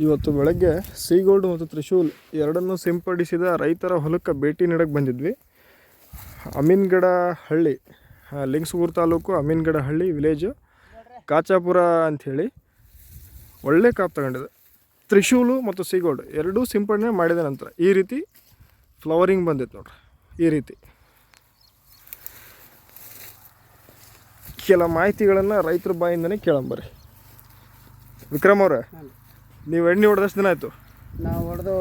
ಇವತ್ತು ಬೆಳಗ್ಗೆ ಸೀಗೋಲ್ಡ್ ಮತ್ತು ತ್ರಿಶೂಲ್ ಎರಡನ್ನೂ ಸಿಂಪಡಿಸಿದ ರೈತರ ಹೊಲಕ್ಕೆ ಭೇಟಿ ನೀಡಕ್ಕೆ ಬಂದಿದ್ವಿ. ಅಮೀನ್ಗಡ ಹಳ್ಳಿ, ಲಿಂಗ್ಸೂರು ತಾಲೂಕು ಅಮೀನ್ಗಡ ಹಳ್ಳಿ ವಿಲೇಜು, ಕಾಚಾಪುರ ಅಂಥೇಳಿ. ಒಳ್ಳೆ ಕಾಪ್ ತಗೊಂಡಿದೆ. ತ್ರಿಶೂಲು ಮತ್ತು ಸೀಗೋಲ್ಡ್ ಎರಡೂ ಸಿಂಪಡಣೆ ಮಾಡಿದ ನಂತರ ಈ ರೀತಿ ಫ್ಲವರಿಂಗ್ ಬಂದಿತ್ತು ನೋಡ್ರಿ. ಈ ರೀತಿ ಕೆಲ ಮಾಹಿತಿಗಳನ್ನು ರೈತರ ಬಾಯಿಂದನೇ ಕೇಳಂಬರ್ರಿ. ವಿಕ್ರಮ್ ಅವರೇ, ನೀವು ಎಣ್ಣೆ ಹೊಡೆದಷ್ಟು ದಿನ ಆಯಿತು? ನಾವು ಹೊಡೆದು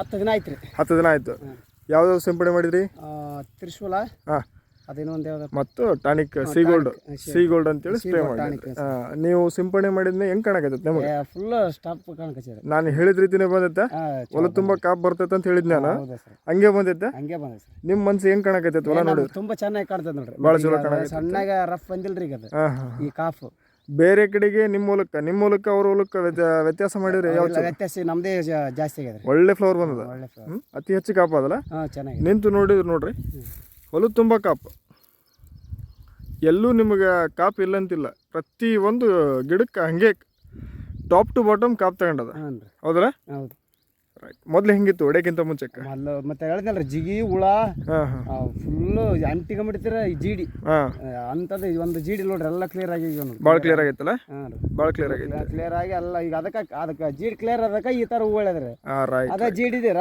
10 ದಿನ ಆಯ್ತು ರೀ. 10 ದಿನ ಆಯಿತು. ಯಾವ್ಯಾವ ಸಿಂಪಡಣೆ ಮಾಡಿದ್ರಿ? ತ್ರಿಶೂಲ, ಹಾಂ, ಅದೇನೊಂದು ಯಾವ್ದು ಮತ್ತು ಟಾನಿಕ್ ಸೀಗೋಲ್ಡ್ ಅಂತೇಳಿ ಸ್ಪ್ರೇ ಮಾಡಿ. ನೀವು ಸಿಂಪಡಣೆ ಮಾಡಿದ್ಮೇಲೆ ಹೆಂಗೆ ಕಾಣಕತ್ತೈತೆ ನಿಮಗೆ? ಫುಲ್ ಸ್ಟಾಪ್ ಕಾಣಕತ್ತಿದೆ. ನಾನು ಹೇಳಿದ ರೀತಿನೇ ಬಂದೈತೆ? ಹೊಲ ತುಂಬ ಕಾಪ್ ಬರ್ತೈತೆ ಅಂತ ಹೇಳಿದ್ ನಾನು. ಹಂಗೆ ಬಂದೈತೆ? ಹಂಗೆ ಬಂದ ಸರ್. ನಿಮ್ಮ ಮನ್ಸು ಹೆಂಗೆ ಕಾಣಕತ್ತೈತೆ ಹೊಲ ನೋಡಿ? ತುಂಬ ಚೆನ್ನಾಗಿ ಕಾಣ್ತದೆ ನೋಡ್ರಿ. ಭಾಳ ಚಲೋ ಕಾಣಕತ್ತೈತೆ. ಸಣ್ಣಗ ರಫ್ ಬಂದಿಲ್ರಿ ಈಗ ಅದು. ಈ ಕಾಫು ಬೇರೆ ಕಡೆಗೆ ನಿಮ್ಮ ಮೂಲಕ ಅವ್ರ ಮೂಲಕ ವ್ಯತ್ಯಾಸ ಮಾಡಿದ್ರೆ ಯಾವ ವ್ಯತ್ಯಾಸ ನಮ್ಮದೇ ಜಾಸ್ತಿ ಆಗಿದೆ. ಒಳ್ಳೆ ಫ್ಲವರ್ ಬಂದದ. ಒಳ್ಳೆ ಫ್ಲವರ್, ಅತಿ ಹೆಚ್ಚು ಕಾಪ್ ಅದಲ್ಲ? ಚೆನ್ನಾಗಿ ನಿಂತು ನೋಡಿದ್ರು ನೋಡ್ರಿ, ಹೊಲ ತುಂಬ ಕಾಪ್. ಎಲ್ಲೂ ನಿಮಗೆ ಕಾಪ್ ಇಲ್ಲ ಅಂತಿಲ್ಲ. ಪ್ರತಿ ಒಂದು ಗಿಡಕ್ಕೆ ಹಂಗೆ ಟಾಪ್ ಟು ಬಾಟಮ್ ಕಾಪ್ ತಗೊಂಡದ. ಹೌದಲ್ಲ? ಹೌದು. ರೈಟ್. ಮೊದಲು ಹೆಂಗಿತ್ತು ಹೊಡೆಯಕ್ಕಿಂತ ಮುಂಚೆಕ್ಕೆ? ಮತ್ತೆ ಹೇಳಿದ್ನಲ್ರಿ, ಜಿಗಿ ಹುಳ ಫುಲ್ಲು ಅಂಟಿಕೊಂಡ್ಬಿಡ್ತೀರ. ಈ ಜೀಡಿ ಅಂಥದ್ದು ಒಂದು ಜೀಡಿ ನೋಡ್ರಿ, ಎಲ್ಲ ಕ್ಲಿಯರ್ ಆಗಿ ಭಾಳ ಕ್ಲಿಯರ್ ಆಗೈತಲ್ಲ? ಭಾಳ ಕ್ಲಿಯರ್ ಆಗೈತೆ. ಕ್ಲಿಯರ್ ಆಗಿ ಎಲ್ಲ ಈಗ ಅದಕ್ಕೆ ಜೀಡಿ ಕ್ಲಿಯರ್ ಅದಕ್ಕೆ ಈ ಥರ ಹೂ ಹೇಳಿದ್ರೆ ರೈಟ್. ಅದ ಜೀಡಿದೀರ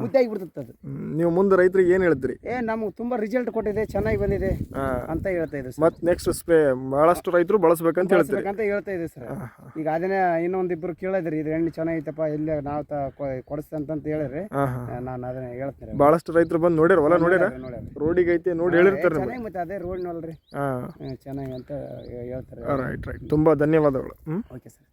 ಮುದ್ದೆ ಆಗಿಬಿಡ್ತದೆ ಅದು. ನೀವು ಮುಂದೆ ರೈತರಿಗೆ ಏನು ಹೇಳ್ತೀರಿ? ನಮ್ಗೆ ತುಂಬ ರಿಸಲ್ಟ್ ಕೊಟ್ಟಿದೆ, ಚೆನ್ನಾಗಿ ಬಂದಿದೆ ಅಂತ ಹೇಳ್ತಾ ಇದ್ದೀವಿ. ಮತ್ತೆ ನೆಕ್ಸ್ಟ್ ಸ್ಪ್ರೇ ಭಾಳಷ್ಟು ರೈತರು ಬಳಸ್ಬೇಕಂತ ಹೇಳ್ತಾ ಇದ್ದೀವಿ ಸರ್. ಈಗ ಅದನ್ನೇ ಇನ್ನೊಂದಿಬ್ರು ಕೇಳಿದ್ರಿ, ಇದು ಎಣ್ಣೆ ಚೆನ್ನಾಗೈತಪ್ಪ, ಇಲ್ಲಿ ನಾವು ಕೊಡಿಸ್ತಂತ ಹೇಳಿರಿ. ನಾನು ಅದನ್ನ ಹೇಳ್ತೀನಿ. ಭಾಳಷ್ಟು ರೈತರು ಬಂದು ನೋಡ್ಯಾರ, ಹೊಲ ನೋಡ್ಯಾರ, ರೋಡಿಗೆ ಐತೆ ನೋಡಿ ಹೇಳಿರ್ತಾರೆ. ಮತ್ತೆ ಅದೇ ರೋಡ್ನಲ್ರಿ ಚೆನ್ನಾಗಿ ಅಂತ ಹೇಳ್ತಾರೆ. ರೈಟ್. ತುಂಬ ಧನ್ಯವಾದಗಳು. Okay sir.